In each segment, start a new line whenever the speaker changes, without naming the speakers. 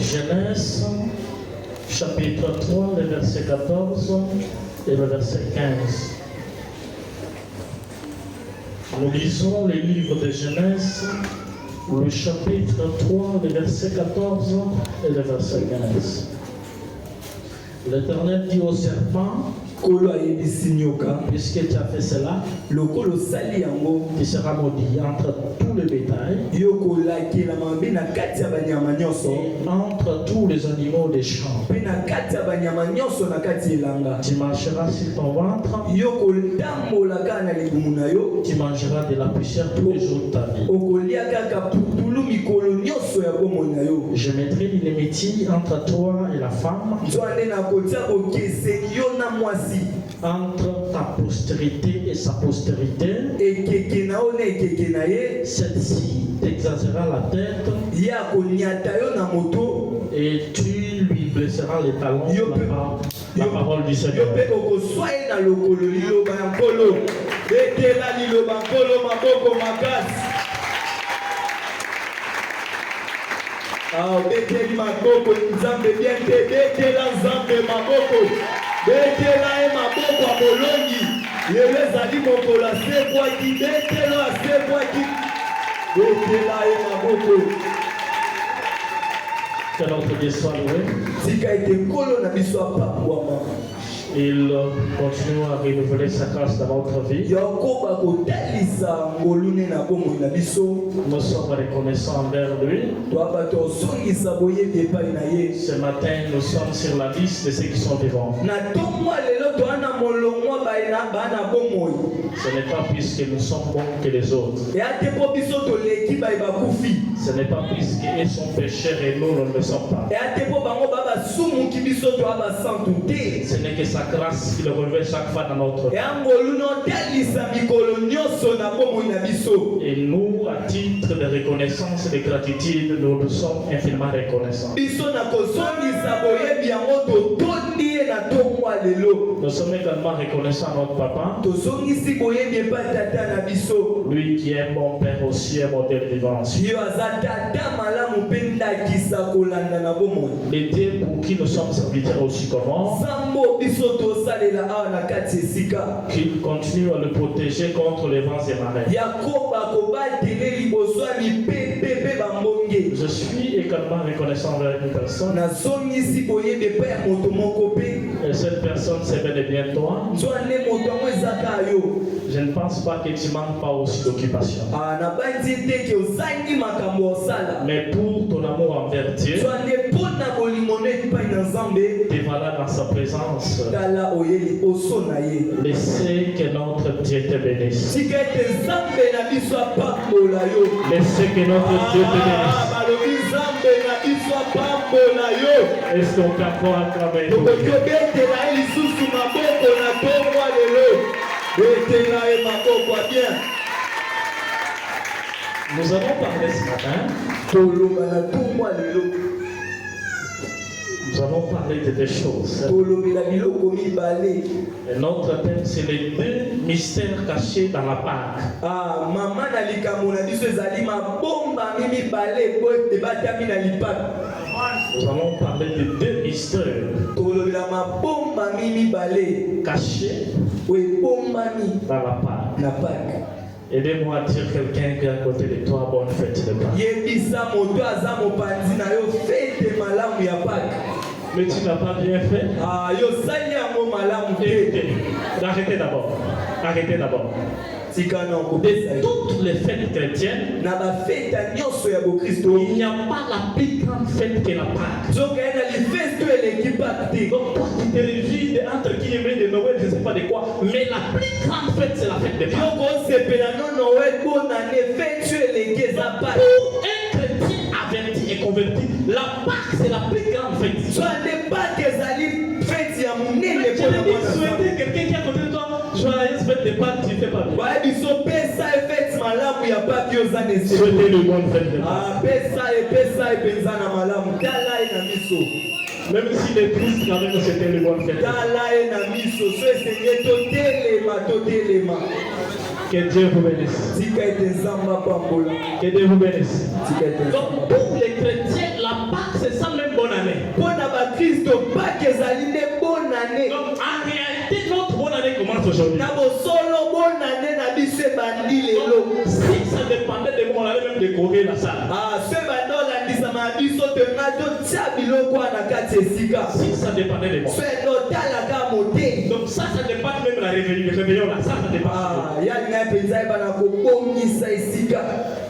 Genèse, chapitre 3, le verset 14 et le verset 15. Nous lisons les livres de Genèse, le chapitre 3, le verset 14 et le verset 15. L'Éternel dit au serpent, puisque tu as fait cela, tu seras maudit entre tout le bétail et entre tous les animaux des champs. Tu marcheras sur ton ventre, tu mangeras de la poussière tous les jours de ta vie. Je mettrai l'inimitié entre toi et la femme, entre ta postérité et sa postérité. Celle-ci t'exagérera la tête et tu lui blesseras les talons. La parole du Seigneur.
Beteli maboko nzambe bien te betela nzambe maboko betela e maboko ya bolongi yele ezali mokolo asekwaki betela asekwaki betela e maboko.
Que notre Dieu soit loué.
Tika ete nkolo na biso apapwama.
Il continue à renouveler sa grâce dans notre vie. Nous sommes reconnaissants envers lui. Ce matin, nous sommes sur la liste de ceux qui sont vivants. Ce n'est pas puisque nous sommes bons que les autres. Ce n'est pas puisqu'ils sont pécheurs et nous ne le sommes pas. Ce n'est que sa grâce qui le revêt chaque fois dans notre vie. Et nous, à titre de reconnaissance et de gratitude, nous nous sommes infiniment reconnaissants. Nous sommes également reconnaissants à notre papa, lui qui est mon père aussi, un modèle vivant. Et Dieu pour qui nous sommes serviteurs aussi comment, qu'il continue à le protéger contre les vents et marées. Je suis également reconnaissant envers une personne. Et cette personne, c'est bel et bien toi. Je ne pense pas que tu manques pas aussi d'occupation. Mais pour ton amour envers Dieu, et voilà dans sa présence. Laissez que notre Dieu te bénisse. Laissez que notre Dieu te bénisse. Est-ce qu'on peut encore acclamer? Nous avons parlé ce matin. Nous avons parlé de deux choses. Et notre thème, c'est les deux mystères cachés dans la Pâque. Nous allons parler de deux mystères cachés dans la Pâque. Aidez-moi à dire quelqu'un qui est à côté de toi, bonne fête de Pâques. Mais tu n'as pas bien fait. Arrêtez d'abord. Toutes les fêtes chrétiennes, il n'y a pas la plus grande fête que la Pâque. Donc toi tu te réjouis entre guillemets de Noël, je ne sais pas de quoi, mais la plus grande fête c'est la fête de Pâques. Pour un chrétien averti et converti, la Pâque c'est la plus grande fête. Mais tu as dit souhaiter quelqu'un qui est à côté de toi, joyeuse fête de Pâques. pas, tu fais pas bien.
Ouais, biso pesa effect malamu ya papi ozane se.
Souhaitez le bon fête de Pâques.
Ah, pesa et penza na malamu. Tala e na miso.
Même s'il est triste, quand même, c'était le bon fête.
Tala e na miso. So esenye totelema.
Que Dieu vous bénisse.
Tika ete nzamba pambola.
Que Dieu vous bénisse.
Tika ete
Donc, pour les chrétiens, la Pâques, c'est ça même bonne année.
Pona ba Kristo Pâques ezali nde bonne année.
Donc, en réalité, notre bonne année commence aujourd'hui.
Na bosolo bonne année na biso ebandi lelo.
Si ça dépendait de moi, on allait même décorer la salle.
Ah, ce bando landisama biso te ngado tia biloko na kati esika.
Si ça dépendait de moi.
Ce no talaka mote.
Donc, ça dépasse même la réveillon là. Ça dépasse.
Ah, ya na penza bana ko bongisa esika.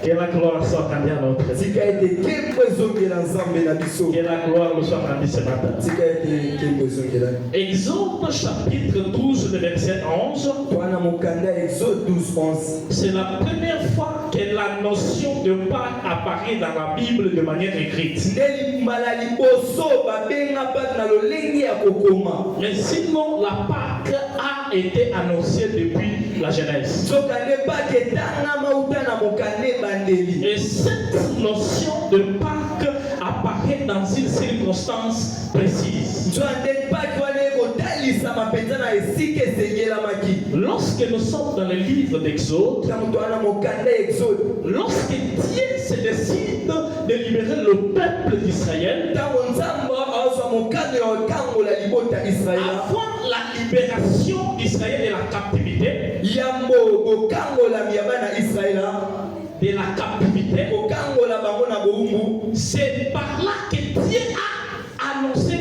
Que la gloire soit rendue à notre Dieu.
Tika ete kembo ezongela nzambe na biso.
Que la gloire nous soit rendue ce matin.
Tika ete kembo ezongela.
Exode chapitre 12, le verset 11.
Wana mokanda Exode 12:11.
C'est la première fois que la notion de Pâques apparaît dans la Bible de manière écrite.
Ndeli mbala liboso babenga Pâques na lolenge ya kokoma.
Mais sinon, la Pâques a été annoncée depuis la Genèse.
Sokane Pâques etanga mauta na mokande bandeli.
Et cette notion de Pâques apparaît dans une circonstance précise.
Nzwande Pâques wana ekotalisa mapenza na esika esengelamaki.
Lorsque nous sommes dans le livre d'Exode,
Tamuto wana mokanda Exode.
lorsque Dieu se décide de libérer le peuple d'Israël,
Tango nzambe azwa mokanda ya otangola libota Israela.
avant la libération d'Israël de la captivité,
Yambo bokangola miyabana Israela.
de la captivité,
Bokangola bango na boumbu.
c'est par là que Dieu a annoncé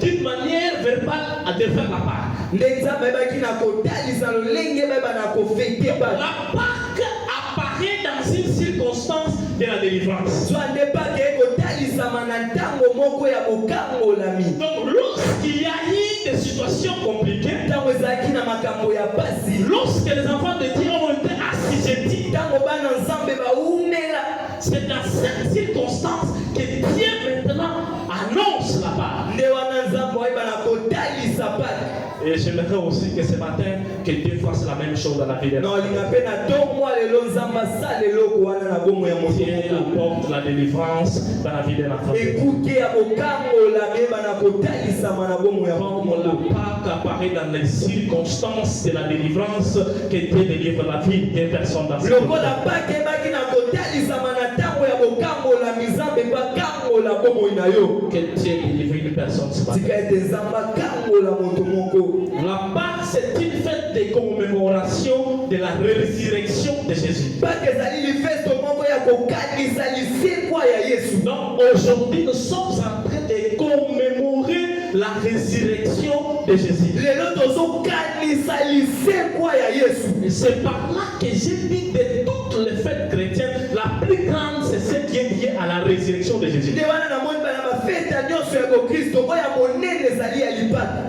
d'une manière verbale à de faire la Pâque.
Nzambe baki na kotalisa lolenge baba na kofete ba.
La Pâque apparaît dans une circonstance de la délivrance.
Nzwande Pâques ekotalisa mana ntango moko ya bokangolami.
Donc lorsqu'il y a eu des situations compliquées,
Ntango ezalaki na makambo ya pasi.
lorsque les enfants de Dieu ont été assujettis,
Ntango bana nzambe baumela.
c'est dans cette circonstance que Dieu maintenant annonce la Pâque.
Nde wana nzambe ayeba na kotalisa Pâques.
Et j'aimerais aussi que ce matin, que Dieu fasse la même chose dans la vie de
Non, linga pe na tomwa lelo nzambe asala eloko wana na bomo ya moto
Dieu
moko.
apporte la délivrance dans la vie de l'enfant.
Ekuke ya bokangola meba na kotalisama na bomo ya
Comme la
moto.
Pâque apparaît dans les circonstances de la délivrance, que Dieu délivre la vie des personnes dans ce monde.
Lokola Pâques ebaki na kotalisama na ntango ya bokangola mizambe bakangola bomo na yo.
Que Dieu délivre une personne ce matin.
Tika ete nzambe akangola moto moko.
La Pâque, c'est une fête de commémoration de la résurrection de Jésus.
Pâques ezali lifesto moko ya kokanisa lisekwa ya Yesu.
Donc aujourd'hui, nous sommes en train de commémorer la résurrection de Jésus.
Lelo tozokanisa lisekwa ya Yesu.
Et c'est par là que j'ai dit de toutes les fêtes chrétiennes, la plus grande, c'est celle qui est liée à la résurrection de Jésus.
Nde wana na moni bana bafeta nyonso ya bokristo oyo monene ezali ya lipata.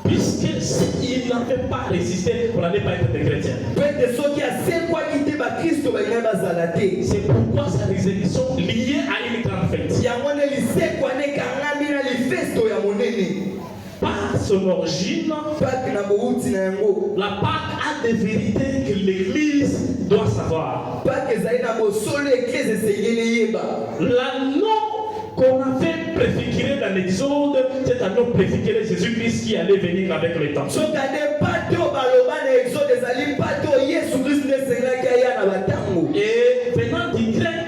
Puisque s'il n'avait pas résisté, on n'allait pas être des chrétiens.
Pete soki asekwaki te bakristo balingai bazala te.
C'est pourquoi sa résurrection liée à une grande fête.
Yango nde lisekwa nde ekangami na lifesto ya monene.
Par son origine,
Pâques na bouti na yango.
la Pâque a des vérités que l'Église doit savoir.
Pâques ezali na bosolo eklise esengeli yeba.
L'anneau qu'on avait préfiguré dans l'Exode, c'est un homme préfiguré Jésus-Christ qui allait venir avec le temps.
Soki ade pato baloba na exode ezali pato Yesu Kristo nde esengelaki aya na batango.
Et venant du grec,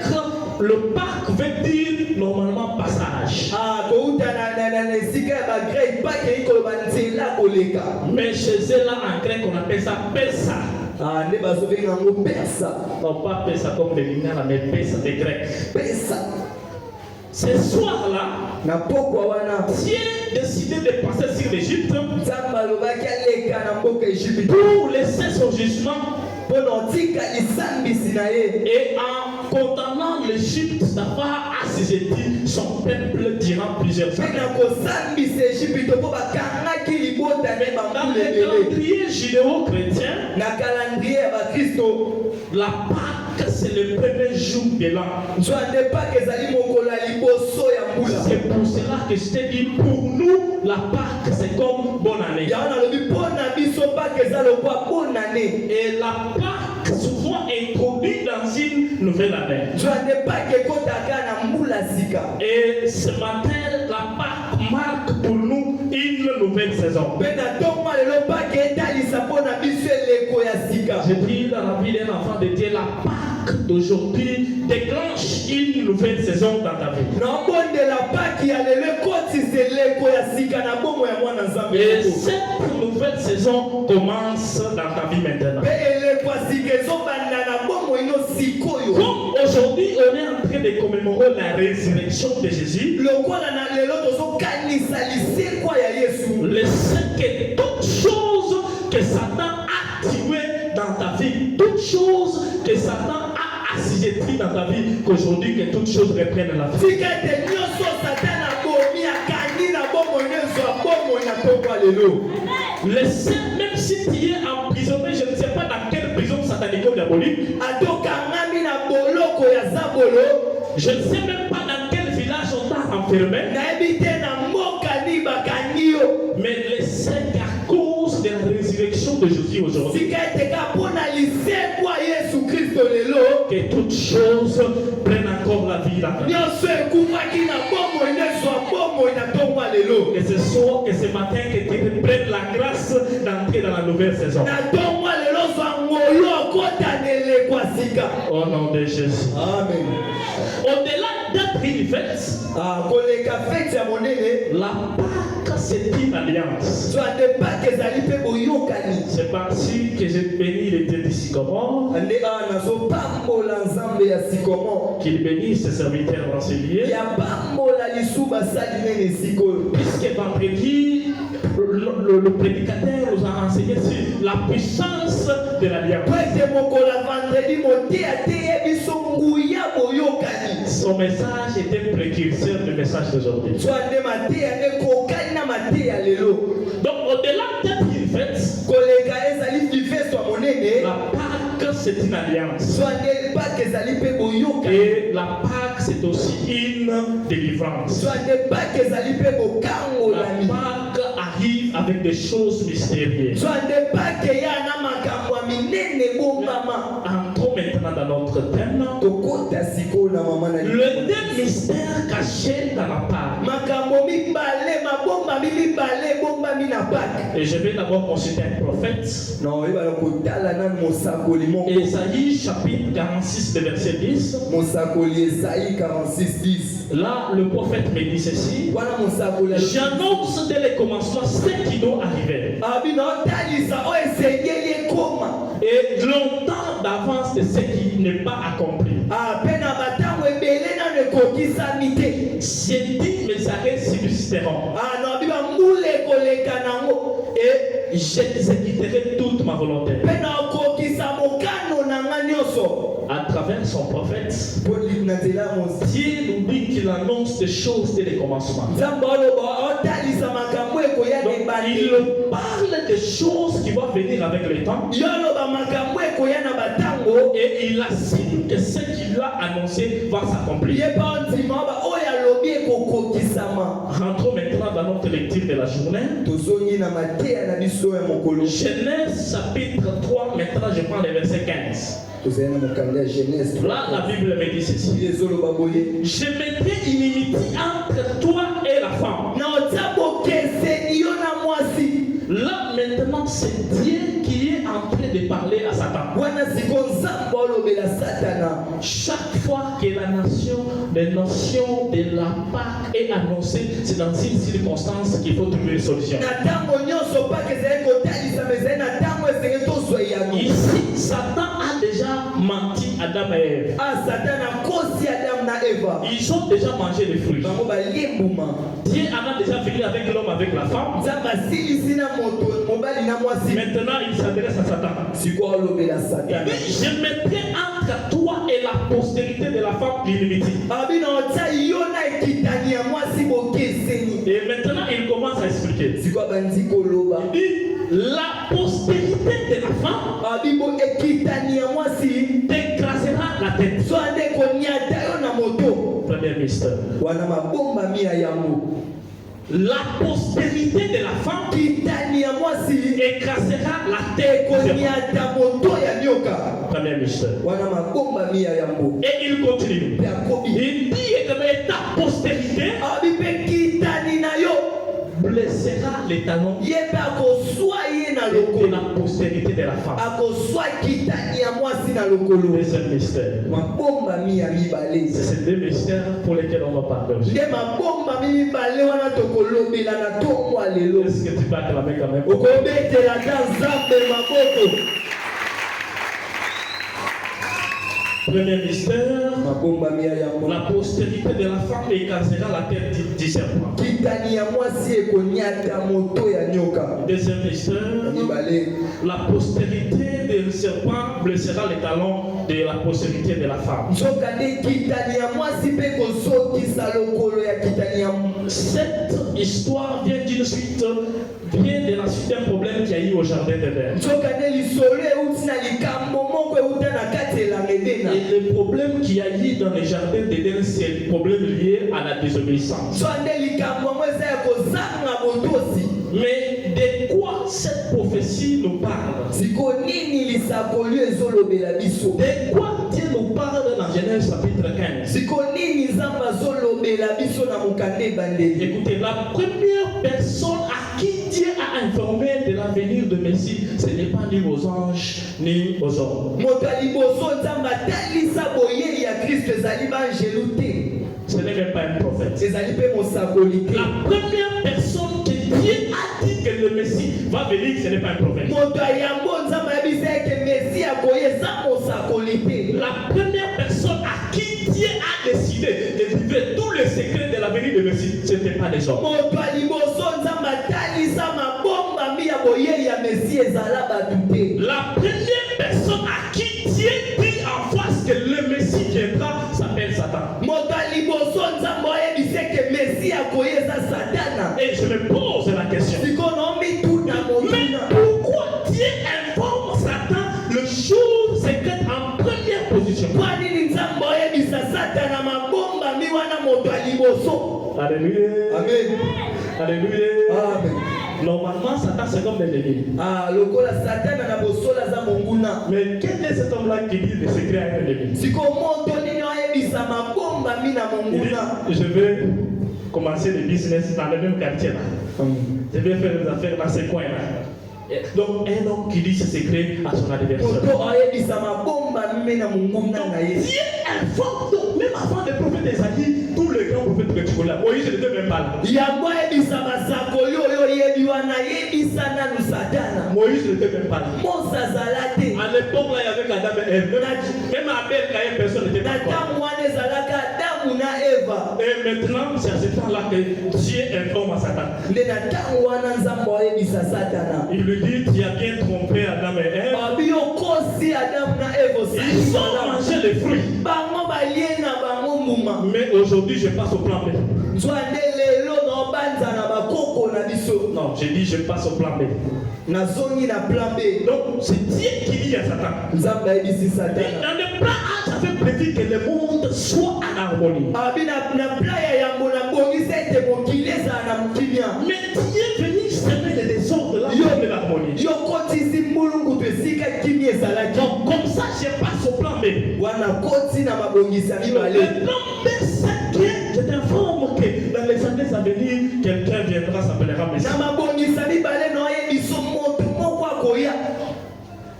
le Pâques veut dire normalement passage.
Ah, kouta na esika ya bagrec Pâques ekoloba nzela koleka.
Mais chez eux là en grec on appelle ça Pessa.
Ah, nde bazobenga yango pesa.
Non pas Pessa comme les Lingala, mais Pessa des Grecs.
Pesa.
Ce soir-là,
Na pokwa wana
Dieu décidé de passer sur l'Égypte
nzambe alobaki aleka na mboka Ejipito
pour laisser son jugement
mpo na otika lisambisi na ye.
et en condamnant l'Égypte d'avoir assujetti son peuple durant plusieurs
Mpe
années.
na kosambisa Ejipito mpo bakangaki libota ne
Dans
bambula
le
ebele.
calendrier judéo-chrétien,
Na calendrier ya bakristo
la Pâque c'est le premier jour de l'an. C'est pour cela que je t'ai dit, pour nous, la Pâque, c'est comme bonne année. Et la Pâque, souvent introduite dans une nouvelle année. Et ce matin, la Pâque marque pour nous une nouvelle saison. Je dis dans la vie d'un enfant de Dieu, la Pâque d'aujourd'hui déclenche une nouvelle saison dans ta vie. Et cette nouvelle saison commence dans ta vie maintenant. Comme aujourd'hui, on est en train de commémorer la résurrection de Jésus. Le sait que toutes choses que Satan a tuées dans ta vie, toutes choses que Satan a assujetties dans ta vie, qu'aujourd'hui que toutes choses reprennent la vie. Le sait, même si tu es emprisonné, je ne sais pas dans quelle prison satanico-diabolique. Je ne sais même pas dans quel village on t'a enfermé. Mais le Seigneur, à cause de la résurrection de Jésus aujourd'hui, que toutes choses prennent encore la vie dans ta vie. Que ce soir, que ce matin, que tu prennes la grâce d'entrer dans la nouvelle saison. Au nom de Jésus. Amen. Au-delà d'être une fête, la Pâque, c'est une alliance. C'est parti que j'ai béni les dieux du sycomore. Qu'il bénisse ses serviteurs dans ce lieu. Puisque vendredi, le prédicateur nous a enseigné sur la puissance de l'alliance. Son message était précurseur du message d'aujourd'hui. Donc au-delà d'être une fête, la Pâque c'est une alliance. Et la Pâque c'est aussi une délivrance. La Pâque arrive avec des choses mystérieuses. Entrons maintenant dans notre thème. Le thème mystère caché dans la Pâque. Et je vais d'abord consulter un prophète. Ésaïe chapitre 46 verset 10. Là, le prophète me dit ceci. J'annonce dès le commencement ce qui doit arriver. Et longtemps d'avance de ce qui n'est pas accompli. J'ai dit mes arrêts subsisteront. Et j'exécuterai toute ma volonté. À travers son prophète, Dieu nous dit qu'il annonce des choses dès le commencement. Donc, il parle des choses qui vont venir avec le temps. Et il assure que ce qu'il a annoncé va s'accomplir. Rentrons maintenant dans notre lecture de la journée. Genèse chapitre 3, maintenant je prends le verset 15. Là, la Bible me dit ceci. Je mettrai une inimitié entre toi et la femme. Là, maintenant, c'est Dieu qui est en train de parler à Satan. Chaque fois que la notion de la Pâque est annoncée, c'est dans une circonstance qu'il faut trouver une solution. Ici, Satan a déjà menti à Adam et Ève. Ils ont déjà mangé les fruits. Dieu en a déjà fini avec l'homme, avec la femme. Maintenant, il s'adresse à Satan. Je mettrai entre toi et la postérité de la femme l'inimitié. Et maintenant, il commence à expliquer. Il dit, la postérité de la femme t'écrasera la tête. Premier mystère. La postérité de la femme écrasera la tête. Premier mystère. Et il continue. Il dit que ta postérité blessera les talons de la postérité de la femme. Deuxième mystère. C'est ces deux mystères pour lesquels on va parler aujourd'hui. Est-ce que tu peux acclamer quand même? Premier mystère, la postérité de la femme écrasera la tête du serpent. Deuxième mystère, la postérité du serpent blessera les talons de la postérité de la femme. Cette histoire vient d'une suite, vient de la suite d'un problème qu'il y a eu au jardin d'Éden. Et le problème qu'il y a eu dans le jardin d'Éden, c'est le problème lié à la désobéissance. Mais de quoi cette prophétie nous parle? De quoi Dieu nous parle dans Genèse chapitre 15? Écoutez, la première personne à qui Dieu a informé de l'avenir de Messie, ce n'est pas ni aux anges ni aux hommes. Ce n'est même pas un prophète. La première personne que Dieu a dit que le Messie va venir, ce n'est pas un prophète. La première personne à qui Dieu a décidé de livrer tous les secrets de l'avenir de Messie, ce n'était pas des hommes. La première personne à qui Dieu dit en face que le Messie viendra s'appelle Satan. Et je me pose la question. Mais pourquoi Dieu informe Satan le jour secret en première position? Alléluia.
Amen.
Alléluia.
Amen.
Normalement, Satan c'est comme l'ennemi. Mais quel est cet homme-là qui dit des secrets à un ennemi? Il dit, je vais commencer le business dans le même quartier là. Je vais faire des affaires dans ce coin là. Donc un homme qui dit ses secrets à son adversaire. Donc Dieu informe, donc même avant le prophète Esaïe, tous les grands prophètes que tu connais, Moïse n'était même pas là. Moïse n'était même pas là. À l'époque là, il y avait Adam et Ève. Même Abel, quand même, personne n'était pas là. Et maintenant, c'est à ce temps-là que Dieu informe à Satan. Il lui dit, tu as bien trompé Adam et Ève. Ils ont mangé les fruits. Mais aujourd'hui, je passe au plan B. Non, j'ai dit je passe au plan B. Donc, c'est Dieu qui dit à Satan. Et dans le plan A, j'avais prévu que le monde soit en harmonie. Mais Dieu est venu semer le désordre là de l'harmonie. Donc, comme ça, je passe au plan B. Le plan B, c'est que je t'informe que dans les années à venir, quelqu'un viendra, s'appellera Messie.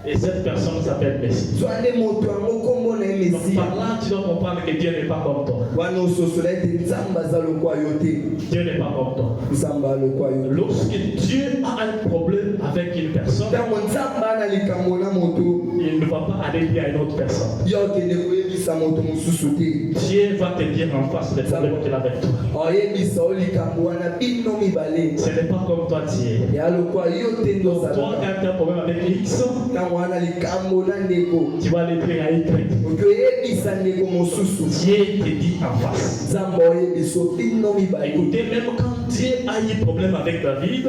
Et cette personne s'appelle Messie. Donc par là, tu dois comprendre que Dieu n'est pas comme toi. Dieu n'est pas comme toi. Lorsque Dieu a un problème avec une personne, il ne va pas aller dire à une autre personne. Dieu va te dire en face des problèmes qu'il a avec toi. Ce n'est pas comme toi, Dieu. Toi, quand tu as un problème avec X, tu vas aller dire à Y. Dieu te dit en face. Écoutez, même quand Dieu a eu problème avec David,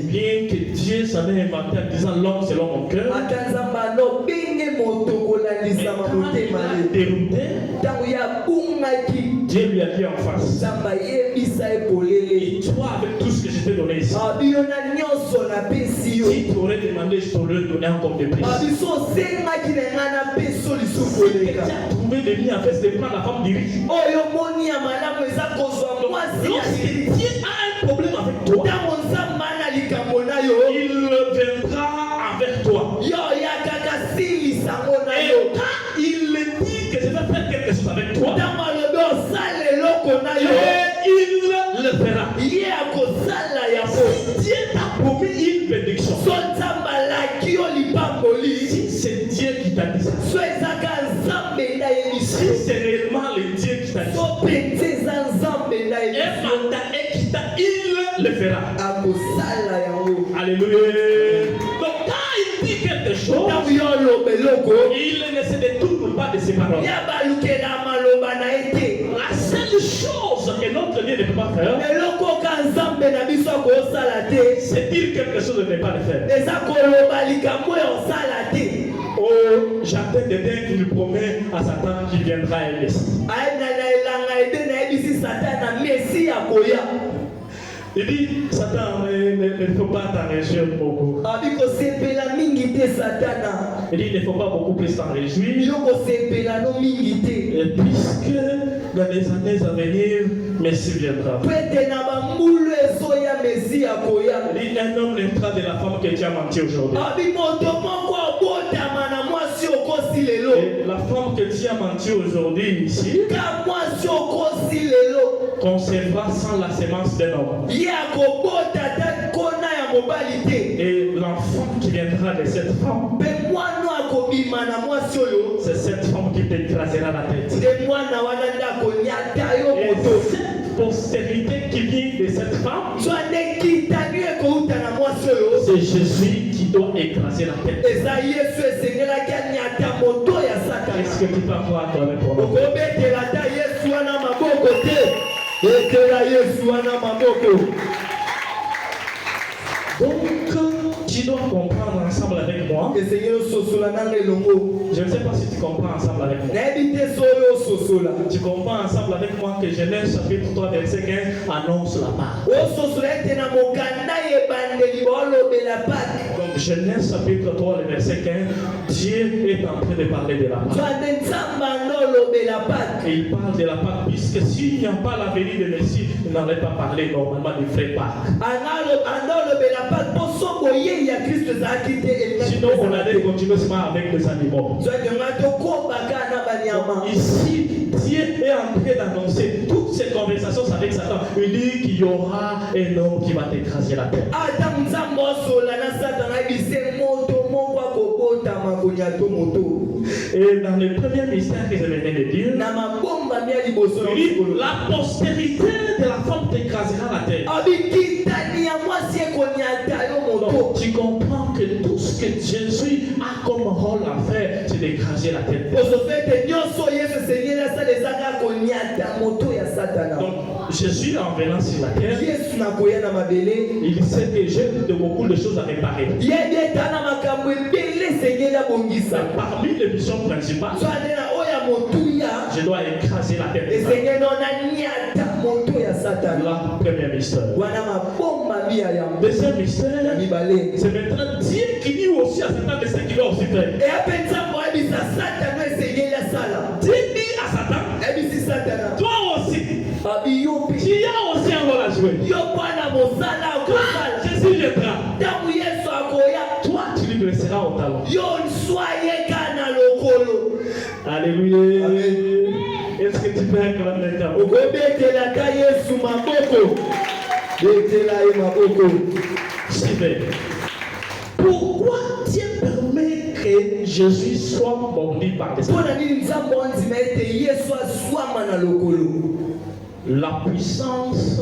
bien que Dieu s'en est inventé en disant l'homme selon mon cœur, cœur.
ata nzambe alobenge moto kolandisama motema ye
Dérouté,
ntango ya bungaki
Dieu lui a dit en face,
nzambe ayebisa ye polele
et toi avec tout ce que je t'ai donné ici,
biyo na nyonso napesi yo
si tu aurais demandé, je t'aurais donné encore de plus.
biso osengaki na ngai napeso lisusu
Si tu
koleka
as trouvé des liens en fait, c'est de prendre la femme du riche.
oyo moni ya malamu eza kozwa mwasi
Lorsque Dieu a un problème avec toi,
ntango nzambe ana likambo na yo
il viendra avec toi.
yo yakaka silisango na
Et
yo
quand il dit que je vais faire quelque chose avec toi,
ntango alobi osala eloko na yo
et il le fera.
ye akosala yango
Dieu t'a promis une bénédiction.
so nzambe alaki yo lipamboli
Si c'est Dieu qui t'a dit ça,
so ezaka nzambe nda yebisi
si c'est réellement le Dieu qui t'a dit ça,
so penza eza nzambe nda
et
yebisi
mandat et qui t'a, il le fera.
akosala yango
Alléluia. Donc quand il dit quelque chose,
ntango yo oloba eloko
il ne se détourne pas de ses paroles.
ya balukela maloba na ye te
La seule chose que notre Dieu ne peut pas faire,
eloko ka nzambe na biso akosala te
c'est dire quelque chose et ne pas le faire.
eza koloba likambo oyo osala te
Oh, Jardin d'Éden, il promet à Satan qu'il viendra un Messie.
ayebina na elanga ede nayebisi satan na mesi ya koya
Il dit, Satan, ne faut pas t'en réjouir beaucoup.
abi kosepela mingi te satana
Il dit, il ne faut pas beaucoup plus t'en réjouir.
yo kosepela no mingi te
Et puisque dans les années à venir, Messie viendra.
po ete na bambulu ezoya mesi ya koya
Il dit, un homme naîtra de la femme que tu as menti aujourd'hui.
abi moto moko obotama na mwasi okosi lelo
Et la femme que tu as menti aujourd'hui ici,
ka mwasi okosi lelo
concevra sans la sémence d'un homme.
ye akobota ata kona ya mobali te
Et l'enfant qui viendra de cette femme,
mpe mwana akobima na mwasi oyo
c'est cette femme qui t'écrasera la tête.
nde mwana wana nde akoniata yo
Et
moto
cette postérité qui vient de cette femme,
so nde kitani ekouta na mwasi oyo
c'est Jésus qui doit écraser la tête.
eza yesu esengelaki aniata moto ya satana
Est-ce que tu peux croire toi-même pour nous?
okobetela ata yesu wana maboko te betela yesu wana maboko
Donc, tu dois comprendre ensemble avec moi.
esengeli ososola nanga elongo
Je ne sais pas si tu comprends ensemble avec moi.
nayebi te so oyo ososola
Tu comprends ensemble avec moi que Genèse chapitre 3 verset 15 annonce la part.
ososola ete na mokanda ebandeli baolobela pake
Donc Genèse chapitre 3 le verset 15, Dieu est en train de parler de la
so
part.
ande nzambe andolobela pake
Et il parle de la part puisque s'il n'y a pas la venue de Messie, il n'allait pas parler normalement du vrai Pâques.
andolobela pake mpo so boyei ya kristo ezalaki te
Sinon on allait continuer seulement avec les animaux.
zoakenga tokobaka na banyama
Ici, Dieu est en train d'annoncer toutes ces conversations avec Satan. Il dit qu'il y aura un homme qui va t'écraser la tête.
ata nzambe osola na satana ebise moto moko akobotama koniato moto
Et dans le premier mystère que je venais de dire,
na mabombami ya liboso na
il dit,
mokolo
la postérité de la femme t'écrasera la tête.
abikitani ya mwasi ekoniata yo moto
Donc, tu comprends que tout ce que Jésus a comme rôle à faire, c'est d'écraser la tête.
ozofe ete nyonso yesu esengeli asala ezaka koniata moto ya satana
Donc, Jésus, en venant sur la terre,
yesu na koya na mabele
il sait que j'ai de beaucoup de choses à réparer.
yebi eta na makambo ebele esengeli abongisa
Parmi les missions principales,
so ande na oyo ya motuya
je dois écraser la tête.
esengeli ona niata moto ya satana
La première mystère.
wana mabombami ya yango
Deuxième
ya
mystère,
mibale
c'est maintenant Dieu qui dit aussi à Satan de ce qu'il va aussi faire.
eya mpe nzambe oyebisa satana esengeli asala
Dieu dit à Satan,
ayebisi satana
toi aussi,
abi yo mpe
tu as aussi un rôle à jouer.
yo mwana mosala akosala
Jésus viendra.
ntango yesu akoya
Toi, tu lui blesseras au talon.
yo nswa yeka na lokolo
Alléluia.
Amen.
Est-ce que tu peux acclamer ta voix?
okobetela ta yesu maboko betela ye maboko
Super. Pourquoi Dieu permet que Jésus soit mordu par les
mpo na nini nzambe ondima ete yesu azwama na lokolo
La puissance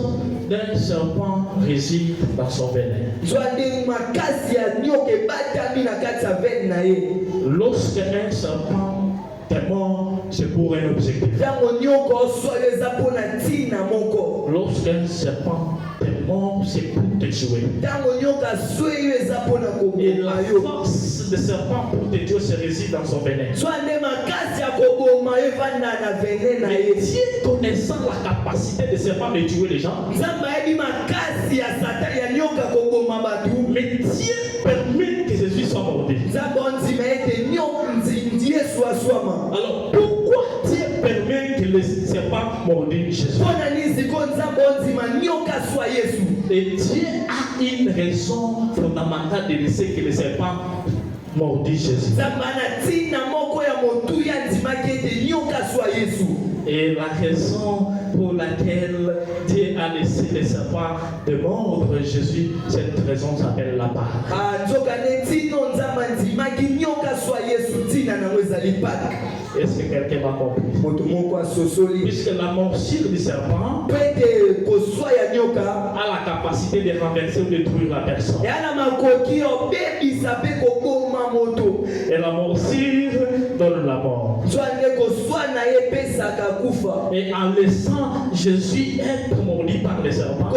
d'un serpent réside dans son venin.
zwa ndenge makasi ya nyoka ebatami na kati ya vene na ye
Lorsque un serpent te mord, c'est pour un objectif.
ntango nyoka oswala eza mpo na ntina moko
Lorsqu'un serpent te mort, c'est pour te tuer. Et la force de serpent pour te tuer se réside dans son venin. Mais Dieu, connaissant la capacité de serpent de tuer les gens, mais Dieu permet que Jésus soit mordu. Alors pourquoi Dieu permet que le serpent mordisse Jésus? Et Dieu a une raison fondamentale de laisser que le serpent mordisse Jésus. Et la raison pour laquelle Dieu a laissé les serpents de mordre Jésus, cette raison s'appelle la part. Est-ce que quelqu'un m'a compris? Puisque la morsure du serpent a la capacité de renverser ou de détruire la personne. Et la morsure donne la mort. Et en laissant Jésus être mordu par les serpents,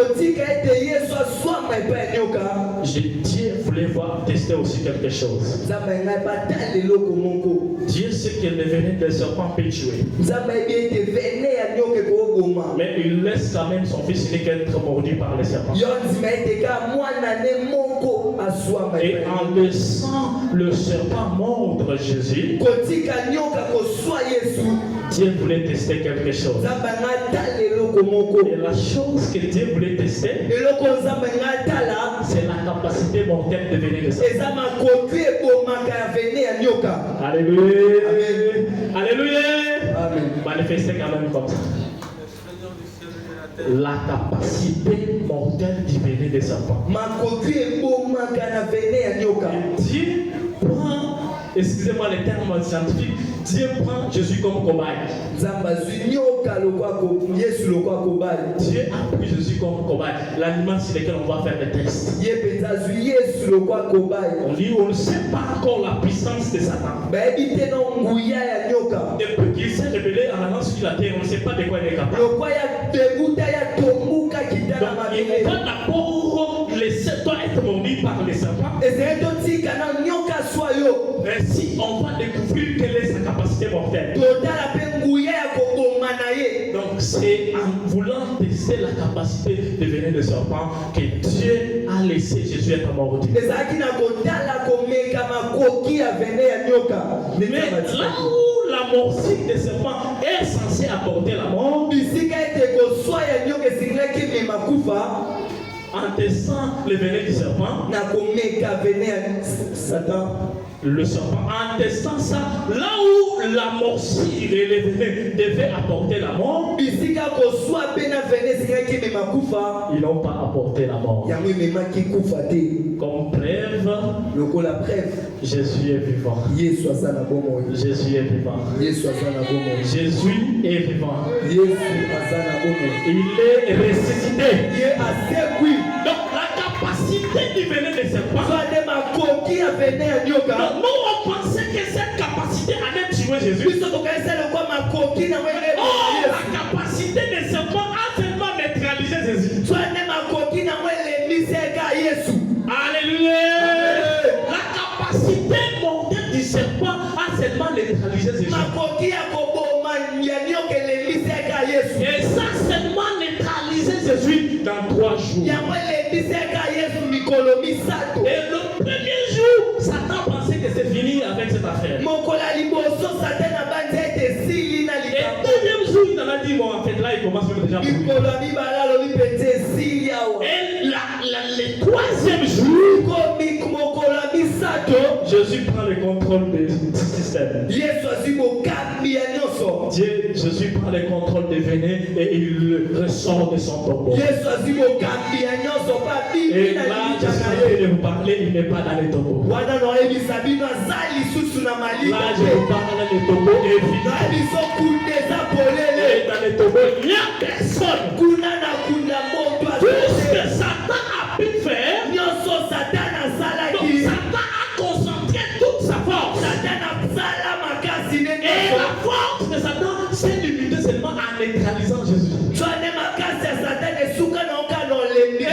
Dieu voulait voir tester aussi quelque chose. Dieu sait que le venin des serpents peut tuer. Mais il laisse quand même son fils unique être mordu par les serpents. Et en laissant le serpent mordre Jésus, Dieu voulait tester quelque chose. Et la chose que Dieu voulait tester, c'est la capacité mortelle de venir de ça. Alléluia. Alléluia. Amen. Manifestez quand même comme ça. La capacité mortelle du venin des serpents. Dieu prend, excusez-moi les termes scientifiques, Dieu prend Jésus comme cobaye. Dieu a pris Jésus comme cobaye, l'animal sur lequel on va faire des tests. On dit, on ne sait pas encore la puissance de Satan. Depuis qu'il s'est révélé en allant sur la terre, on ne sait pas de quoi il est capable. Donc, il va d'abord laisser toi être mordu par les serpents. Ainsi, on va découvrir quelle est sa capacité mortelle. Donc, c'est en voulant tester la capacité de venir de serpent que Dieu a laissé Jésus être mordu. Mais là où la morsure des serpents est censée apporter la mort, en testant le venin du serpent, le serpent, en testant ça, là où la morsure et le venin devaient apporter la mort, ils n'ont pas apporté la mort. Comme preuve, Jésus est vivant. Jésus est vivant. Jésus est vivant. Il est ressuscité. Donc la capacité du venin des serpents, nous on pensait que cette capacité allait tuer Jésus. Oh, la capacité des serpents a seulement neutralisé Jésus. Alléluia. La capacité mortelle du serpent a seulement neutralisé Jésus. Et ça seulement neutralisé Jésus dans 3 jours. Et le premier jour, Satan pensait que c'est fini avec cette affaire. Et le deuxième jour, il en a dit, bon, en fait, là, il commence même déjà à brûler. Et le troisième jour, Jésus prend le contrôle du système. Jésus prend le contrôle des venin et il ressort de son tombeau. Et là, je suis en train de vous parler, il n'est pas dans le tombeau. Là, je vous parle dans le tombeau et dans le tombeau, il n'y a personne. Tout ce que Satan a pu faire, donc Satan a concentré toute sa force. Et la force de Satan s'est limitée seulement en neutralisant Jésus. Et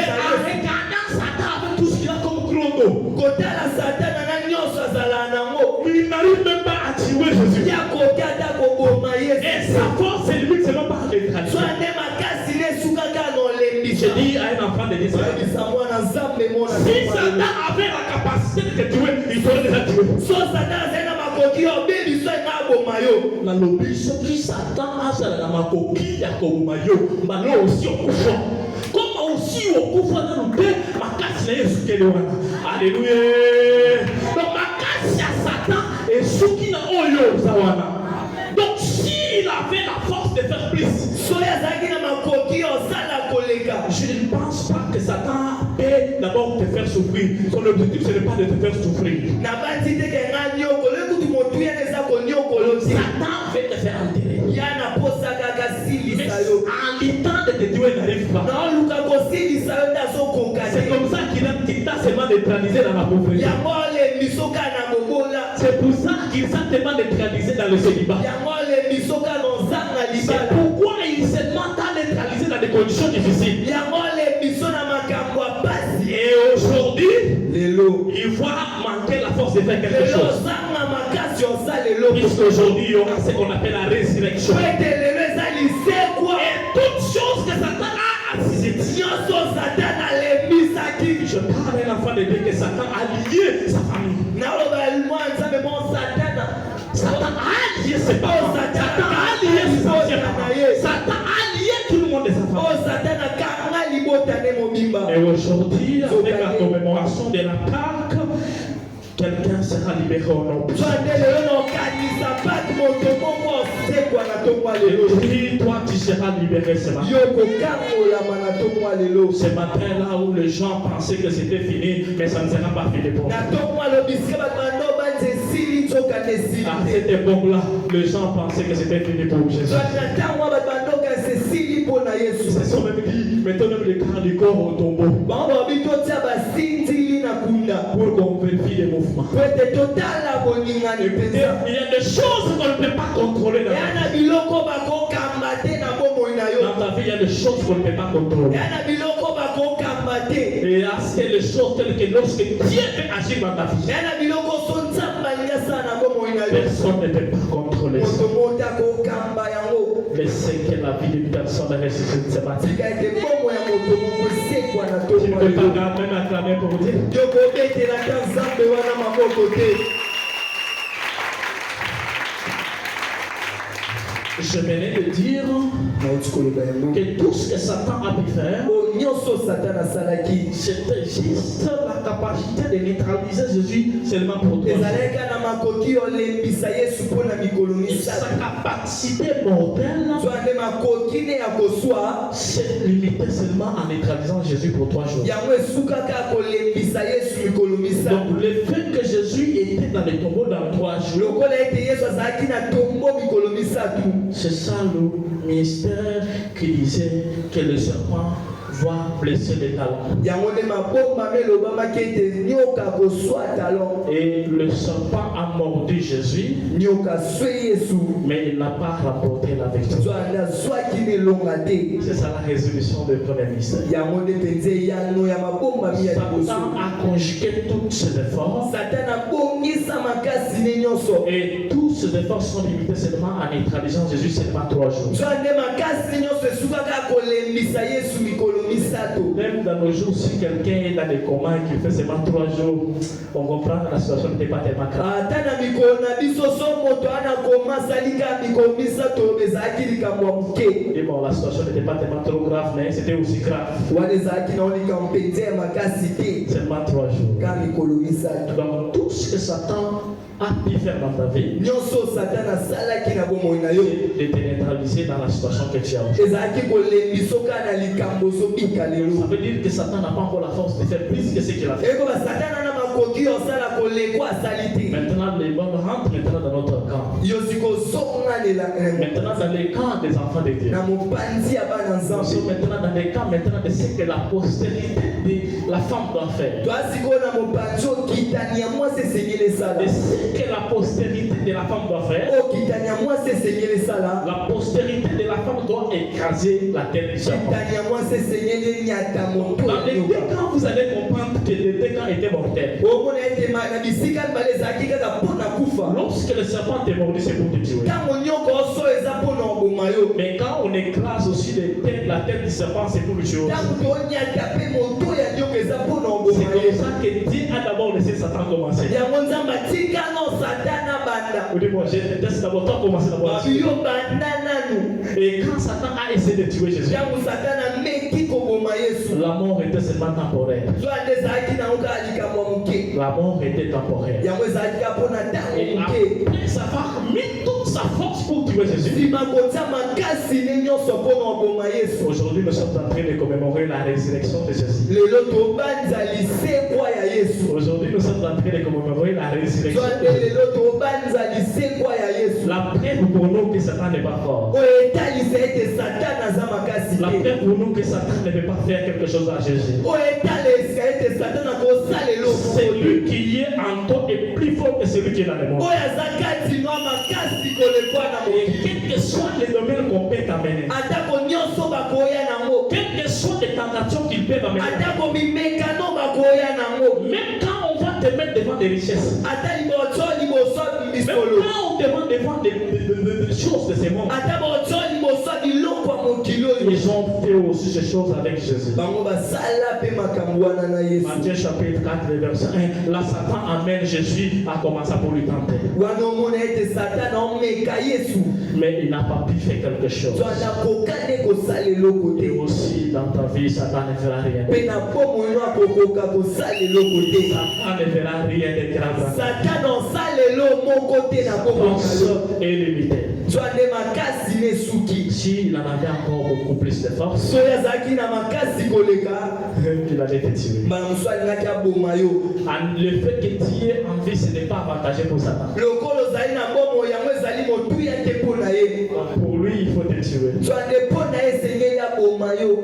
il n'arrive même pas à tuer Jésus.
ya kokata koboma
Et
Yesu
sa force se limite seulement par les traditions.
soane makasi nesukaka nolembisa
Je dis à un enfant de 10 ans,
oyebisa mwana nzambe mona
si Satan avait la capacité de te tuer, il t'aurait déjà tué.
so Satan azali na makoki obe biso enaboma yo
nalobi soki Satan azala na makoki ya koboma yo mbala osi okufa koma osi okufa nanu te makasi na ye esukeli wana. Alleluya. Donc makasi ya Satan esuki na oyo oza wana. Donc s'il avait la force de faire plus,
soki azalaki na makoki osala koleka
je ne pense pas que Satan peut d'abord te faire souffrir. Son objectif ce n'est pas de te faire souffrir.
nabandi te ke nga nyokolo ekutu motuya eza konyokolo te
Satan veut te faire enterrer.
ya na posa kaka
Mais
silisa yo
en l'état de te tuer n'arrive pas.
naoluka kosilisa yo nde azokoka
C'est
te
comme ça qu'il t'a seulement neutralisé dans la pauvreté.
yango olembi soka na bobola
C'est pour ça qu'il t'a seulement neutralisé dans le célibat.
yango olembi soka nozanga
C'est
libala
pourquoi il seulement t'a neutralisé dans des conditions difficiles.
yango olembi so na makambo ya pasi
Et aujourd'hui,
lelo
il va manquer la force de faire quelque
lelo
chose.
ozanga makasi osa lelo
Puisqu'aujourd'hui, il y aura ce qu'on appelle la résurrection.
po ete lelo eza lisekwa
Et toute chose que Satan a assujettie.
nyonso Satan alembisaki
Je parle à un enfant de Dieu que Satan a lié sa famille.
naoloba mwa nzambe mo Satana
Satan a lié ses parents. Satan a lié ses anciens parents. Satan a lié tout le monde de sa
o
famille.
Satana kanga libotane mobimba
Et aujourd'hui, avec la commémoration de la Pâque, quelqu'un sera libéré au nom de Jésus.
twande lelo nokanisa pati moto moko osekwa na tomwa
Et
lelo
aujourd'hui, toi, tu seras libéré ce matin.
yo kokamolama na tomwa lelo
Ce matin, là où les gens pensaient que c'était fini, mais ça ne sera pas fini pour
na
nous.
tomwa lobisika bato bando banza esili nzoka nde esili
À
te
cette époque-là, les gens pensaient que c'était fini pour Jésus.
twande na ntango bato bandoka esili mpo na
Ils
Yesu
se sont même dit, mettons même le quart du corps au tombeau
bango babi totia basintili na kunda
pour qu'on vérifie les mouvements.
po ete totala boningani
Écoutez,
mpenza
il y a des choses qu'on ne peut pas contrôler dans
eya
ta
na
vie.
biloko bakokamba te na bomoi na yo
Dans ta vie, il y a des choses qu'on ne peut pas contrôler.
eya na biloko bakokamba te
Et là, c'est les choses telles que lorsque Dieu fait agir dans ta vie,
eya na biloko so nzambe alingi asala na bomoi na yo
personne ne peut pas contrôler ça.
moto moko te akokamba yango
Laissez que la vie d'une personne ressuscite ce matin.
tika ete bomoi ya moto moko esekwa na
Tu ne
tomwa
peux pas
lelo
quand même acclamer pour dire.
yo kobetelaka nzambe wana maboko te
Je venais de dire
nauti koloba yango
que tout ce que Satan a pu faire,
oyo nyonso Satan asalaki
c'était juste la capacité de neutraliser Jésus seulement pour toi.
ezalaki na makoki olembisa Yesu mpo na mikolo
Et sa
misato
capacité mortelle
zwa nde makoki ne ya kozwa
s'est limitée seulement en neutralisant Jésus pour 3 jours.
yango esukaka kolembisa Yesu mikolo misato
Donc le fait que Jésus était dans le tombeau dans 3 jours,
lokola ete Yesu azalaki na tombo mikolo misato
c'est ça le ministère qui disait que le serpent va blesser les talons.
yango nde mabombami elobamaki ete nyoka kozwa talon
Et le serpent a mordu Jésus,
nyoka swe Yesu
mais il n'a pas rapporté la victoire.
zwa nde azwaki na elonga te
C'est ça la résolution du premier ministère.
yango nde mpenza eyano ya mabombami ya liboso
Satan a conjugué tous ses efforts
Satan abongisa makasi ne nyonso
et tous ces efforts sont limités seulement en neutralisant Jésus seulement 3 jours.
zwa nde makasi ne nyonso esukaka kolembisa Yesu mikolo misato
Même dans nos jours, si quelqu'un est dans des comas et qui fait seulement 3 jours, on comprend que la situation n'était pas tellement grave.
ata na mikolo na biso so moto anakoma asalika mikolo misato ezalaki likambo ya moke
Et bon, la situation n'était pas tellement trop grave, mais c'était aussi grave.
wana ezalaki na likambo mpenza ya makasi te
Seulement 3 jours.
ka mikolo misato
Donc, tout ce que Satan a pu faire dans ta vie,
nyonso Satan asalaki na bomoi na yo
c'est de te neutraliser dans la situation que tu as aujourd'hui.
ezalaki kolembiso ka na likambo ozobika
Ça
lelo
veut dire que Satan n'a pas encore la force de faire plus que ce qu'il a fait.
ekoba Satan ana makoki osala kolekwa asali te
Maintenant, les bonnes rentrent maintenant dans notre camp.
yo sikozonganela
Maintenant, dans les camps des enfants de Dieu.
na mopanzi ya bana
Nous sommes
nzambe
maintenant dans les camps maintenant de ce que la postérité de la femme doit faire.
twasikoyo na mopanzi okitani ya mwasi esengeli esala
De ce que la postérité de la femme doit faire.
okitani ya mwasi esengeli esala
La postérité de la femme doit écraser la tête du serpent.
kitani ya mwasi esengeli enyata moto
Dans les
enyoka
deux camps, vous allez comprendre que les deux camps étaient mortels.
omona ete na bisika mibale ezalaki kaka mpo na kufa
lorsque le serpent te mordit, c'est pour te tuer.
ntango nyoko oso eza mpona oboma yo.
Mais quand on écrase aussi la tête du serpent, c'est pour le tuer aussi.
ntango tonyata mpe moto ya nyoko eza mpona
C'est
oboma
comme
ye.
ça que Dieu a d'abord laissé Satan commencer.
yango nzambe atikano satana banda.
Vous dites, moi, je laisse d'abord toi commencer d'abord.
babi yo banda nanu.
Et quand Satan a essayé de tuer Jésus,
ntango satana ameki koboma yesu.
la mort était seulement temporaire.
so ande ezalaki nango kaka likambo ya moke.
La mort était temporaire.
yango ezalaki kaka mpona ntango
Et
moke.
après avoir mis toute sa force pour tuer Jésus,
nsima kotia makasi ne nyonso mpona oboma yesu.
aujourd'hui nous sommes en train de commémorer la résurrection de Jésus.
lelo tobanza lisekwa ya yesu.
Aujourd'hui nous sommes en train de commémorer la résurrection
so
de
ande
Jésus.
lelo tobanza lisekwa ya yesu.
La preuve pour nous que Satan n'est pas fort.
oyo etalisa ete satana aza makasi
La
te.
preuve pour nous que Satan ne peut pas faire quelque chose à Jésus.
oyo etalisa ete satana akosalela
Celui qui est en toi est plus fort que celui qui est dans le monde.
oyo aza kati no makasi kolekwa na
Et
mokili.
quel que soit les domaines qu'on peut t'amener,
atako nyonso bakoya nango.
quelles que soient les tentations qu'ils peuvent amener,
atako mimekano bakoya nango.
même quand on va te mettre devant des richesses,
ata liboso liboso
même
misolo.
quand on te met devant des choses de ces mondes,
ata boso liboso biloko ya mokili oyo.
ils ont fait aussi ces choses avec Jésus.
bango basala mpe makambo wana na yesu.
Matthieu chapitre 4, verset 1, là Satan amène Jésus à commencer pour lui tenter.
wana omona ete satana omeka yesu.
Mais il n'a pas pu faire quelque chose.
so anakoka nde kosala eloko
Et
te.
aussi dans ta vie, Satan ne fera rien.
mpe na bomoi no akokoka kosala eloko te.
Satan ne fera rien de grave.
satana osalelo moko te na bomoi
Force
na yo.
est limitée.
so ande makasi ne suki.
S'il en avait encore beaucoup plus de force,
soki azalaki na makasi koleka
il allait te tuer.
mbala mosusu alingaki aboma yo.
Le fait que tu es en vie, ce n'est pas avantageux pour Satan.
lokolo ozali na bomoi yango ezali motuya te mpo na ye.
Pour lui, il faut te tuer.
so ande mpo na ye esengeli aboma yo.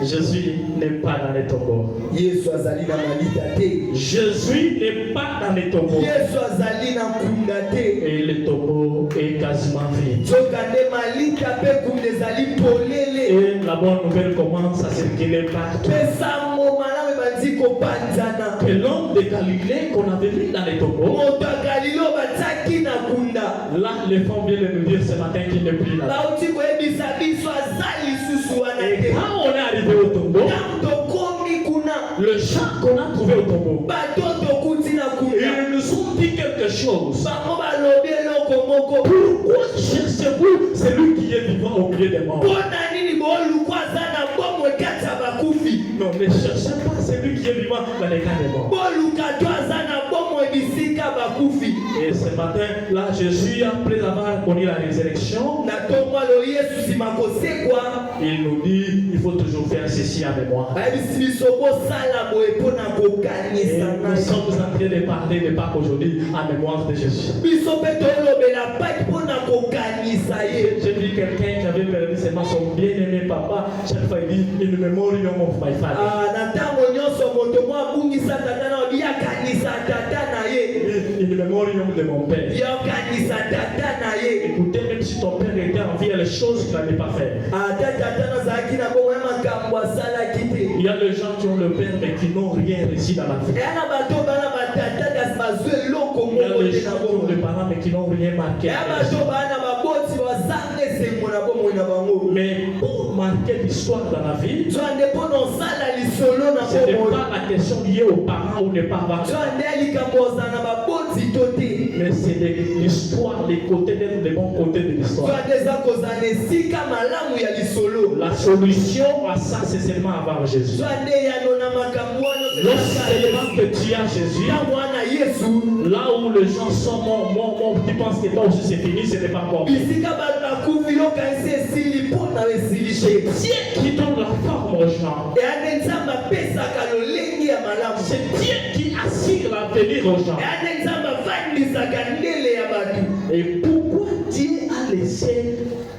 Jésus n'est pas dans les tombeaux.
yesu azali na malita te.
Jésus n'est pas dans les tombeaux.
yesu azali na nkunda te.
Et le tombeau est quasiment vide.
soka nde malita mpe nkunda ezali polele.
Et la bonne nouvelle commence à circuler partout.
mpe sango malamu ebandi kopanzana.
Que l'homme de Galilée qu'on avait mis dans les tombeaux,
moto ya galileo batiaki na nkunda.
là, les femmes viennent de nous dire ce matin qu'il n'est plus là.
bauti koyebisa biso aza lisusu wana
Et
te.
quand on est arrivé au tombeau,
ntango tokomi kuna
le chant qu'on a trouvé au tombeau,
bato tokuti na nkunda.
ils nous ont dit quelque chose.
bango balobi eloko moko.
Pourquoi cherchez-vous celui qui est vivant au milieu des morts?
mpo na nini bolukwa aza na bomoi kati ya bakufi.
Non, ne cherchez pas celui qui est vivant dans les cas des morts.
boluka to aza na bomoi bisika bakufi.
Et ce matin, là, Jésus, après avoir connu la résurrection,
na ntongo alo yesu nsima kosekwa
il nous dit, il faut toujours faire ceci à mémoire.
ayebisi biso bosala boye mpo na
Et
kokanisa
nous
ngai.
sommes en train de parler de Pâques aujourd'hui en mémoire de Jésus.
biso mpe tolobela paki mpo na kokanisa ye.
J'ai vu quelqu'un qui avait perdu seulement son bien-aimé papa. Chaque fois, il dit, in the memoriam of my father.
na ntango nyonso moto mo abungisa tata na obi akanisa tata na ye.
In the memoriam de mon père.
yokanisa tata na ye.
Écoutez, même si ton père était en vie, il y a les choses qu'il n'allait pas faire.
ata tata nazalaki na bongo ya makambo asalaki te.
Il y a des gens qui ont le père mais qui n'ont rien réussi dans la vie.
eya na bato bana batata kasi bazwi eloko
Il y a
moko
des
te na
gens qui ont
bongo.
des parents mais qui n'ont rien marqué.
eya bato bana baboti bazanga esengo na bomoi na bango.
Mais pour marquer l'histoire dans la vie,
twande mpo na osala lisolo na
ce n'est
bomoi.
pas la question liée aux parents ou ne pas avoir.
twande likambo ozala na baboti to te.
Mais c'est l'histoire, les côtés, les bons côtés de l'histoire.
twande eza kozala na esika malamu ya lisolo.
La solution à ça, c'est seulement avoir Jésus.
twande yano na makambo wana
Lorsque que tu as Jésus,
ntango wana yesu
là où les gens sont morts, tu penses que toi aussi c'est fini, ce n'est pas encore fini.
bisika bato bakufi yokanisi esili mpo na esili
C'est
te.
Dieu qui donne la forme aux gens.
eya nde nzambe apesaka lolenge ya malamu.
C'est Dieu qui assure l'avenir aux gens.
eya nde nzambe afandisaka ndele ya bato.
Et pourquoi Dieu a laissé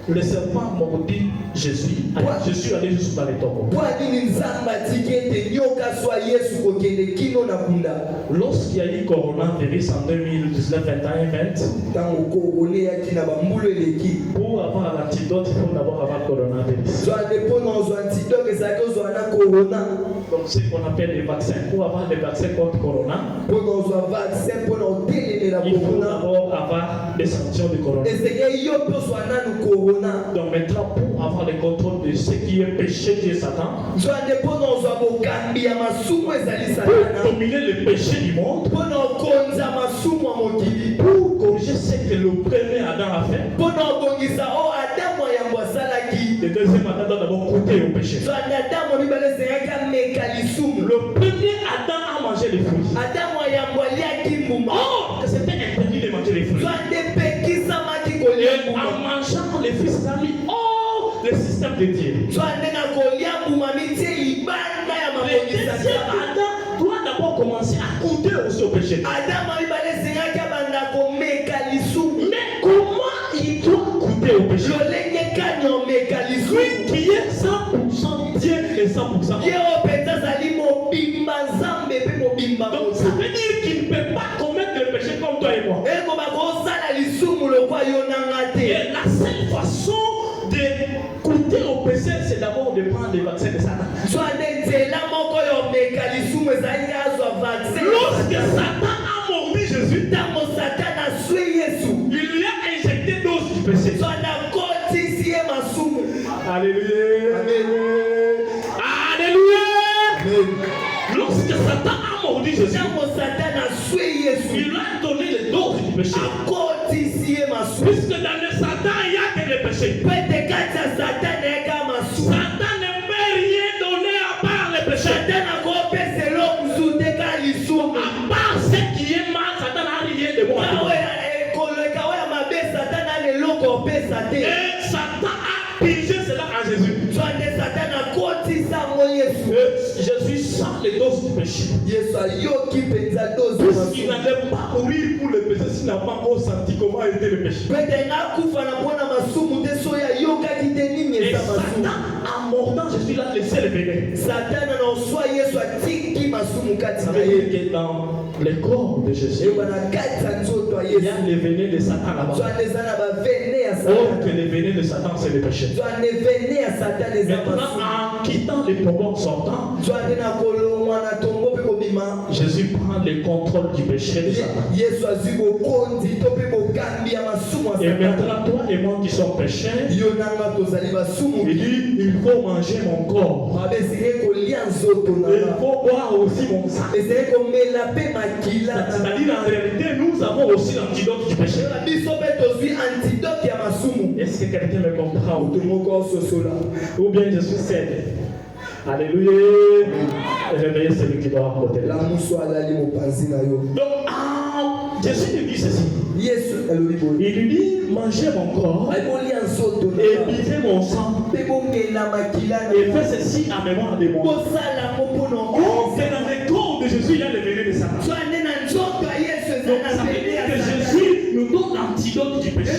le serpent mordit Jésus. Jésus allait juste dans les tombeaux. Lorsqu'il y a eu coronavirus en 2019, 21, 20, pour avoir l'antidote, il faut d'abord avoir coronavirus. Donc ce qu'on appelle les vaccins. Pour avoir des vaccins contre corona, il faut d'abord avoir des sanctions du corona. Donc maintenant, pour avoir le contrôle de ce qui est péché, qui est Satan, pour dominer le péché du monde, pour corriger ce que le premier Adam a fait, le deuxième Adam doit d'abord goûter au péché. Le premier Adam a mangé les fruits. Oh, que c'était interdit de manger les fruits. Et en mangeant les fruits, ça a mis le système de Dieu. Le deuxième Adam doit d'abord commencer à goûter aussi au péché. Mais comment il doit goûter au péché? Lui qui est 100% Dieu et 100% homme. Donc ça veut dire qu'il ne peut pas commettre le péché comme toi et moi. Et la seule façon de goûter au péché, c'est d'abord de prendre les vaccins de Satan. Lorsque Satan a mordu Jésus, il lui a injecté dose du péché. Alléluia.
Amen.
Alléluia.
Amen.
Lorsque Satan a mordu Jésus, il lui a donné les doses du péché. Puisque dans le Satan, il n'y a que le péché. Satan ne peut rien donner à part le péché. À part ce qui est mal, Satan n'a rien de bon. Et Satan a pigé cela à Jésus. Jésus sent les doses du péché. Puisqu'il n'allait pas mourir pour le péché s'il n'a pas senti comment était le péché. Et Satan, en mordant Jésus, il a laissé le venin. Ça veut dire que dans le corps de Jésus, il y a le venin de Satan là-bas. Or que le venin de Satan, c'est le péché. Maintenant, en quittant les poumons sortants, Jésus prend le contrôle du péché de Satan. Et maintenant, toi et moi qui sommes pécheurs, il dit, il faut manger mon corps. Il faut boire aussi mon sang. C'est-à-dire, en réalité, nous avons aussi l'antidote du péché. Est-ce que quelqu'un me comprend? Ou bien je suis seul? Alléluia. Réveillez celui qui doit côté. Donc, Jésus lui dit ceci. Il lui dit, mangez mon corps et buvez mon sang et faites ceci en mémoire de moi. C'est dans le corps de Jésus, il y a le venin de Satan. Donc, ça veut dire que Jésus nous donne l'antidote du péché.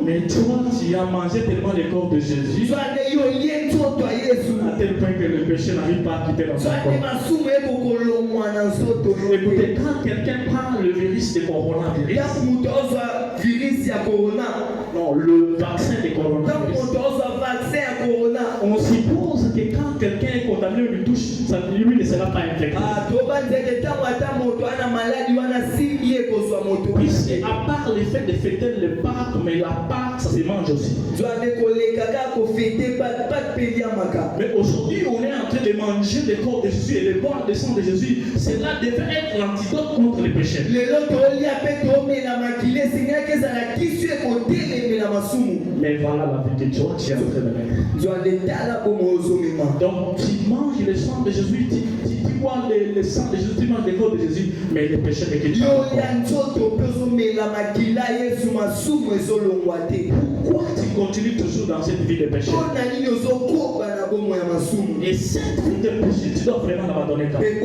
Mais toi, tu as mangé tellement le corps de Jésus, à tel point que le péché n'arrive pas à quitter dans son corps. Écoutez, quand quelqu'un prend le virus de coronavirus, non, le vaccin de coronavirus, on suppose que quand quelqu'un est contaminé ou lui touche, ça, lui ne sera pas infecté. Puisque à part le fait de fêter le Pâques, mais la Pâques, ça se mange aussi. Mais aujourd'hui, on est en train de manger le corps de Jésus et de boire le sang de Jésus. Cela devait être l'antidote contre les péchés. Mais voilà la vie que toi, tu es en train de mettre. Donc, tu manges le sang de Jésus, tu bois le sang de Jésus, tu manges le corps de Jésus, mais les péchés ne quittent pas. Pourquoi tu continues toujours dans cette vie de péché? Et cette vie de péché, tu dois vraiment l'abandonner quand même.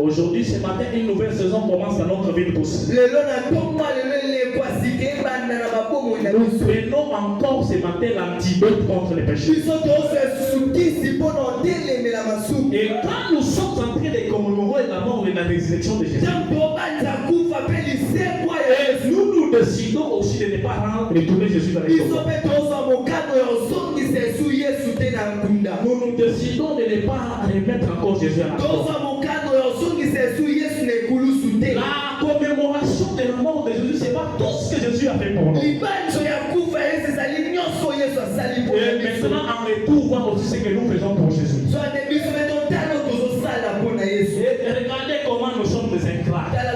Aujourd'hui, ce matin, une nouvelle saison commence dans notre vie de pousse. Nous prenons encore ce matin l'antidote contre les péchés. Et quand nous sommes en train de commémorer la mort et la résurrection de Jésus, et nous décidons aussi de ne pas retourner Jésus dans les tombeaux. Nous décidons de ne pas remettre encore Jésus à la mort. La commémoration de la mort de Jésus, ce n'est pas tout ce que Jésus a fait pour nous. Et maintenant, en retour, voir aussi ce que nous faisons pour Jésus. Et regardez comment nous sommes des ingrats. Il a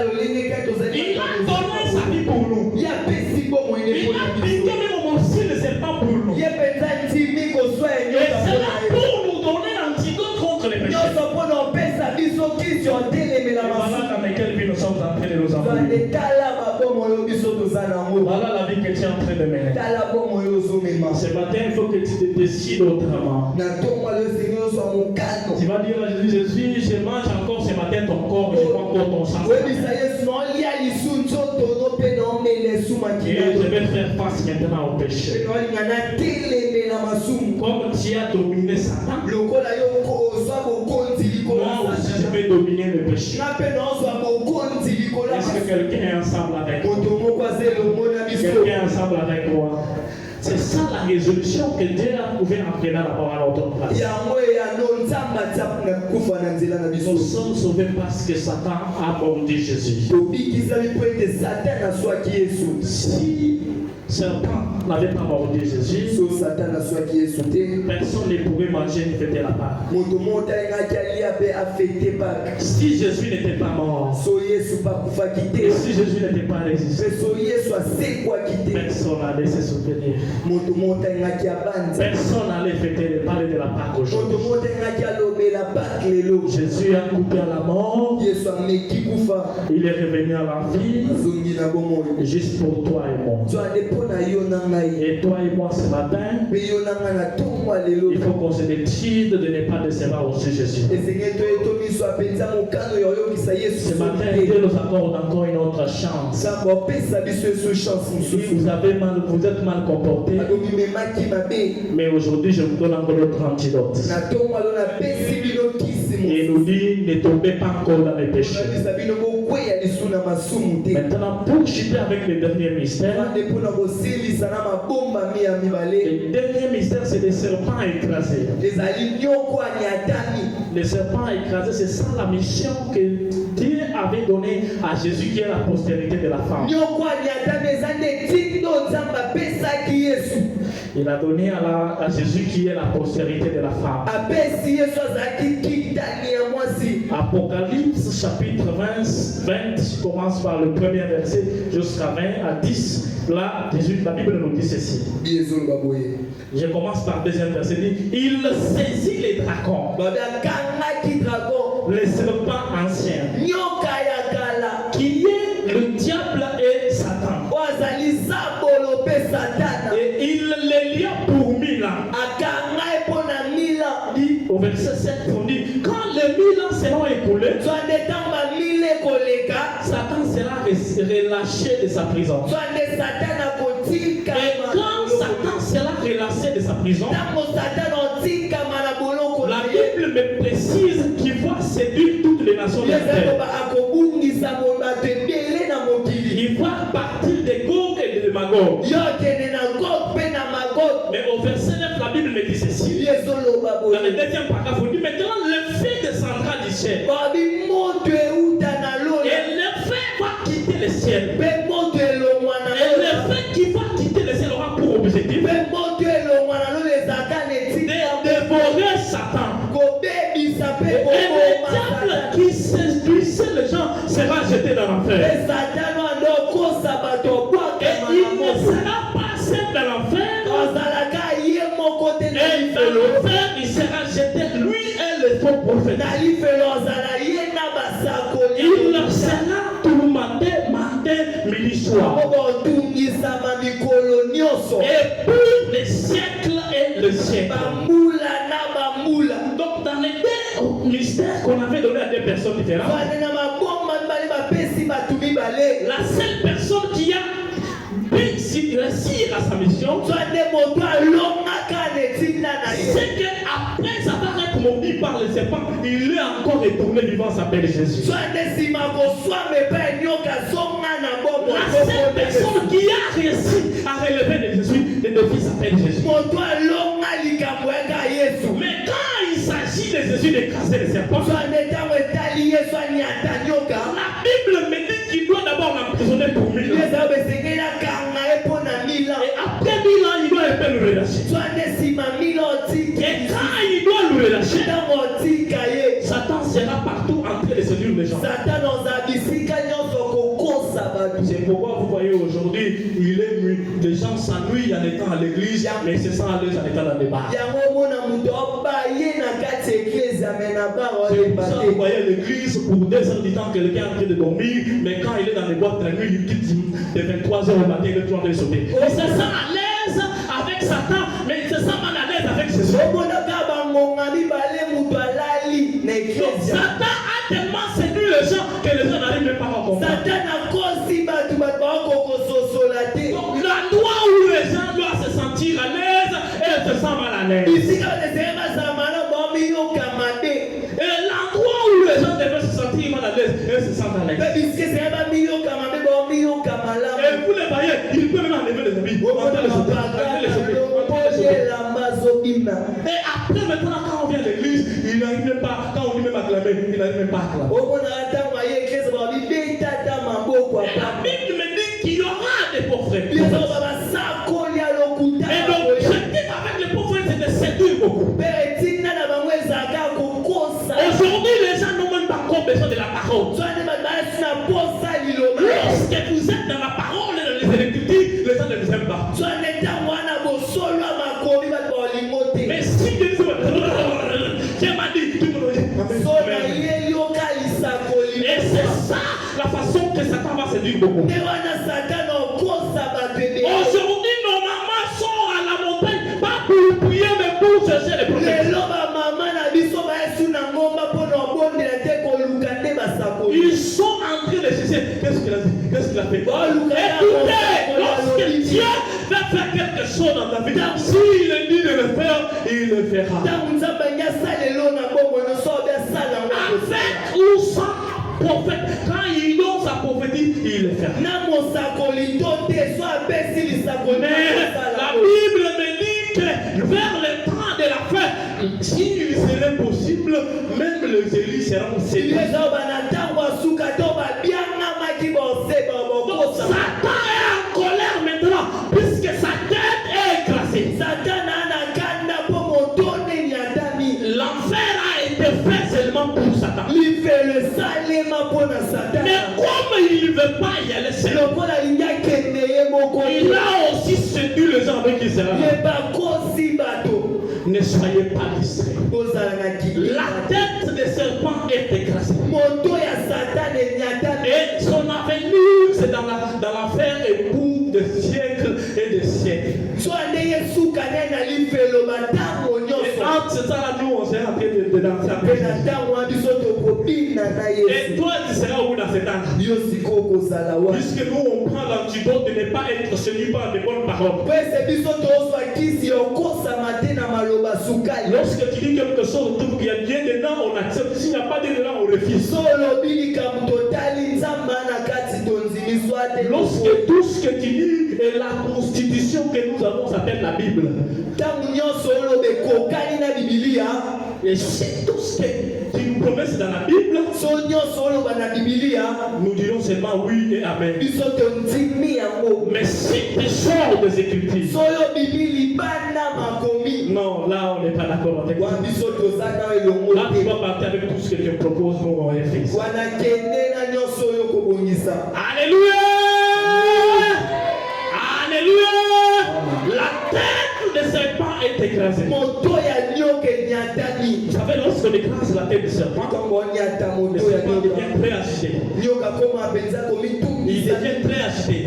donné sa vie pour nous. Il a piqué même aussi le serpent pour nous. Et c'est là pour nous donner l'antidote contre les péchés. Voilà dans laquelle vie nous sommes en train de nous envoyer. Voilà la vie que tu es en train de mener. Ce matin, il faut que tu te décides autrement. Tu vas dire à Jésus, je mange encore ce matin ton corps, je prends encore ton sang. Et je vais faire face maintenant au péché. Comme tu as dominé Satan, moi aussi je vais dominer le péché. Est-ce que quelqu'un est ensemble avec moi? Quelqu'un est ensemble avec moi? C'est ça la résolution que Dieu a trouvé en prenant la parole à notre place. Nous sommes sauvés parce que Satan a mordu Jésus. Si Satan n'avait pas mordu Jésus, personne ne pouvait manger ni fêter la Pâque. Si Jésus n'était pas mort, et si Jésus n'était pas résisté, personne n'allait se soutenir. Personne n'allait fêter parler de la Pâque aujourd'hui. Jésus a coupé à la mort. Il est revenu à la vie juste pour toi et moi. Et toi et moi ce matin, il faut qu'on se décide de ne pas décevoir aussi Jésus. Ce matin, Dieu nous accorde encore une autre chance. Si vous êtes mal comporté, mais aujourd'hui je vous donne encore notre antidote. Et nous dit, ne tombez pas encore dans les péchés. Maintenant, pour chuter avec le dernier mystère, le dernier mystère, c'est les serpents écrasés. Les serpents écrasés, c'est ça la mission que Dieu avait donnée à Jésus, qui est la postérité de la femme. Il a donné à Jésus, qui est la postérité de la femme. Apocalypse chapitre 20 commence par le premier verset jusqu'à 20 à 10. Là, la Bible nous dit ceci. Je commence par le deuxième verset. Il saisit les dragons, les serpents anciens, qui est le diable et Satan. Et il les lia pour 1000 ans. Au verset 7, on dit, quand les 1000 ans seront écoulés, Satan sera relâché de sa prison. Et quand Satan sera relâché de sa prison, la Bible me précise qu'il va séduire toutes les nations de la terre. Il va partir de Gog et de Magog. Mais au verset 9, la Bible me dit ceci. Dans le deuxième paragraphe, on dit maintenant le feu descendra du ciel. Et le feu va quitter le ciel. Et le feu qui va quitter le ciel aura pour objectif de dévorer Satan. Et le diable qui séduisait les gens sera jeté dans l'enfer. Et il ne sera pas seul dans l'enfer. Et dans l'enfer, il sera jeté, lui et les faux prophètes. Il sera tourmenté l'histoire. Et puis les siècles et le siècle. Donc dans les deux mystères qu'on avait donné à deux personnes différentes, la seule personne qui a réussi à sa mission, c'est qu'après Satan être maudit par le serpent, il est encore retourné vivant, s'appelle Jésus. La seule personne qui a réussi à relever le Jésus, le défi s'appelle Jésus. Mais quand il s'agit de Jésus d'écraser le serpent, la Bible me dit qu'il doit d'abord l'emprisonner pour 1000 ans. Et après 1000 ans, il doit un peu le relâcher. Et quand il doit le relâcher, Satan sera partout en train de séduire les gens. C'est pourquoi vous voyez aujourd'hui, il est nuit. Les gens s'ennuient en étant à l'église, mais ils se sentent à l'aise en étant dans les bars. C'est pour ça que vous voyez l'église pour 2 heures du temps, quelqu'un est en train de dormir, mais quand il est dans les boîtes la nuit, il quitte de 23h au matin, il est toujours en train de sauter. Il se sent à l'aise avec Satan, mais il se sent mal à l'aise avec Jésus. Satan a tellement séduit les gens que les gens n'arrivent même pas à comprendre. Donc l'endroit où les gens doivent se sentir à l'aise, et se sentent mal à l'aise. Et l'endroit où les gens devaient se sentir mal à l'aise, et se sentent à l'aise. Et vous les voyez, il peut même enlever les habits. Et après, maintenant, quand on vient à l'église, il n'arrive même pas, quand on dit même acclamer, il n'arrive même pas à acclamer. Et la Bible me dit qu'il y aura des pauvres. Et l'objectif avec les pauvres, c'est de séduire beaucoup. Aujourd'hui, les gens n'ont même pas encore besoin de la parole. Lorsque vous êtes dans la parole et dans les Écritures, les gens ne vous aiment pas. Mais si Dieu dit, j'ai m'a dit, tout le monde dit, et c'est ça la façon que Satan va séduire beaucoup. Aujourd'hui, nos mamans sont à la montagne, pas pour prier, mais pour chercher les prophètes. Ils sont en train de chercher. Qu'est-ce qu'il a dit? Qu'est-ce qu'il a fait? Écoutez, lorsque Dieu va faire quelque chose dans ta vie, s'il est dit de le faire, il le fera. Avec ou sans prophète, quand il donne sa prophétie, il le fera. Mais la Bible me dit que vers le temps de la fin, s'il serait possible, même les élus seront séduits. Donc Satan est en colère maintenant, puisque sa tête est écrasée. L'enfer a été fait seulement pour Satan. Mais comme il ne veut pas y aller seul, il a aussi séduit les gens avec Israël. Ne soyez pas distraits. La tête des serpents est écrasée. Et son avenir, c'est dans l'affaire époux de siècles et de siècles. Et entre ça, là, nous, on s'est en train de danser. Et toi, tu seras où dans cet temps? Puisque nous, on prend l'antidote de ne pas être séduit par de bonnes paroles. Lorsque tu dis quelque chose, il y a bien dedans, on accepte. S'il n'y a pas de dedans, on refuse. Lorsque tout ce que tu dis est la constitution que nous avons s'appelle la Bible. Et si tout ce que tu nous promets c'est dans la Bible, nous dirons seulement oui et amen. Mais si tu sors des Écritures, non, là on n'est pas d'accord avec toi. Là tu vas partir avec tout ce que tu proposes pour mon fils. Alléluia! Alléluia! La tête des serpents est écrasée. Vous savez, lorsqu'on écrase la tête du serpent, le serpent devient très agité. Il devient très agité.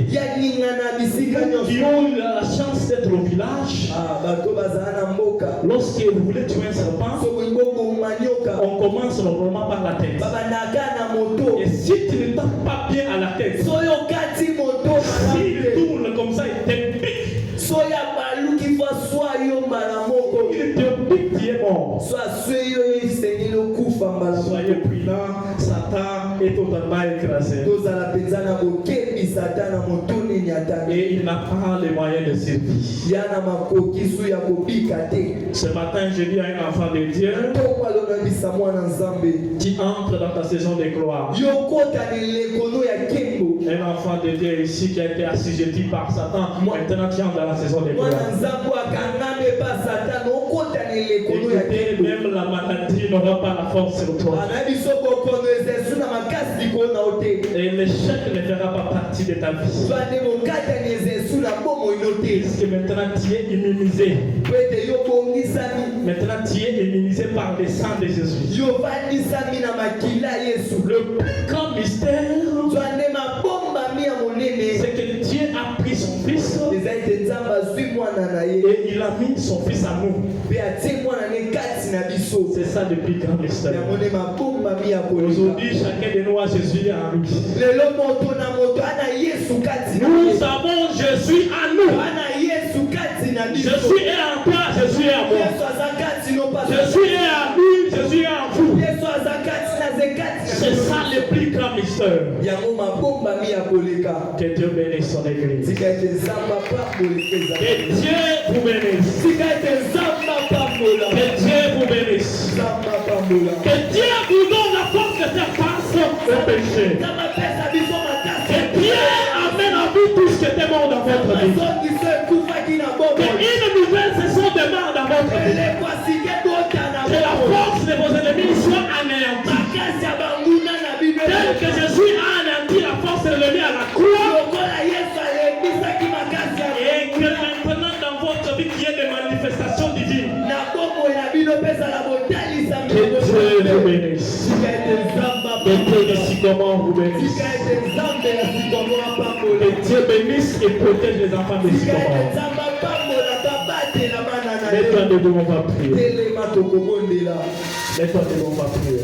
qui ont eu la chance d'être au village,
bato bazala na mboka
lorsque vous voulez tuer un serpent,
soki ngoboma nyoka
on commence normalement par la tête.
babandaka na moto
Et si tu ne tapes pas bien à la tête,
soki okati moto
s'il
malamu te
tourne comme ça, il te pique.
soki abaluki fa swa yo mbala moko
Il te pique, tu es mort.
so aswe yo esengeli okufa mbala
Soyez
moko
prudents, Satan est totalement écrasé.
tozala mpenza na bokebi satan na motu nini ata
Et il n'a pas les moyens de survie.
ya na makoki su ya kobika te
Ce matin, je dis à un enfant de Dieu,
ntongo alonabisa mwana nzambe
qui entre dans ta saison de gloire.
yokota na elekono ya nkembo
Un enfant de Dieu ici qui a été assujetti par Satan, maintenant tu entres dans la saison de gloire.
mwana nzambe akangami epa satan okota na elekono ya
Écoutez,
nkembo
même la maladie n'aura pas la force sur toi.
anayebi so bokono ezesu na makasi likolo na yo te
Et l'échec ne fera pas partie de ta vie.
zwane mokatani ezesu na bomoi no te
Puisque maintenant tu es immunisé.
po ete yo bongisami
Maintenant tu es immunisé par le sang de Jésus.
yo vandisami na makila ya yesu
Le plus grand mystère,
zwane mabombami ya monene
c'est que Dieu a pris son fils
eza ete nzambe azwi mwana na ye
et il a mis son fils à nous.
mpe atie mwana ne kati na biso
C'est ça le plus grand mystère.
yango nde mabombami ya koleka
Aujourd'hui, chacun de nous a Jésus en lui.
lelo moto na moto ana yesu kati na ye
Nous avons Jésus en nous.
ana yesu kati na biso
Jésus est en toi, Jésus est en moi.
yesu aza kati no pasa
Jésus est en lui, Jésus est en vous.
yesu aza kati na ze kati na
C'est
biso
ça le plus grand mystère.
yango mabombami ya koleka
Que Dieu bénisse son église.
tika ete nzambe apamboleka eza
Que Dieu vous bénisse.
tika ete nzambe apambola
Que Dieu vous bénisse.
nzambe apambola
Que Dieu vous donne la force de faire face au péché.
nzambe apesa biso makasi
Que Dieu amène à vous tout ce qui était mort dans votre vie.
azongiso ekufaki na
Que
bomoi
une nouvelle saison démarre dans votre vie.
elekwasike bota na
Que la
bomoi
force de vos ennemis soit anéantie.
makasi ya banguna na bino
Tel que Jésus a anéanti la force de l'ennemi à la croix.
lokola yesu alebisaki makasi ya
Et que maintenant dans votre vie qu'il y ait des manifestations divines.
na bomoi na bino pesala botalisami
Que Dieu vous bénisse.
tika ete nzambe
Que Dieu
apambola
ici comment vous bénisse.
tika ete nzambe ya sikomo apambola
Que Dieu bénisse et protège les enfants de
tika ete
Sycomore.
nzambe apambola babatela bana na
Mets-toi
ye
debout, on va prier.
telema tokobondela
Mets-toi debout, on va prier.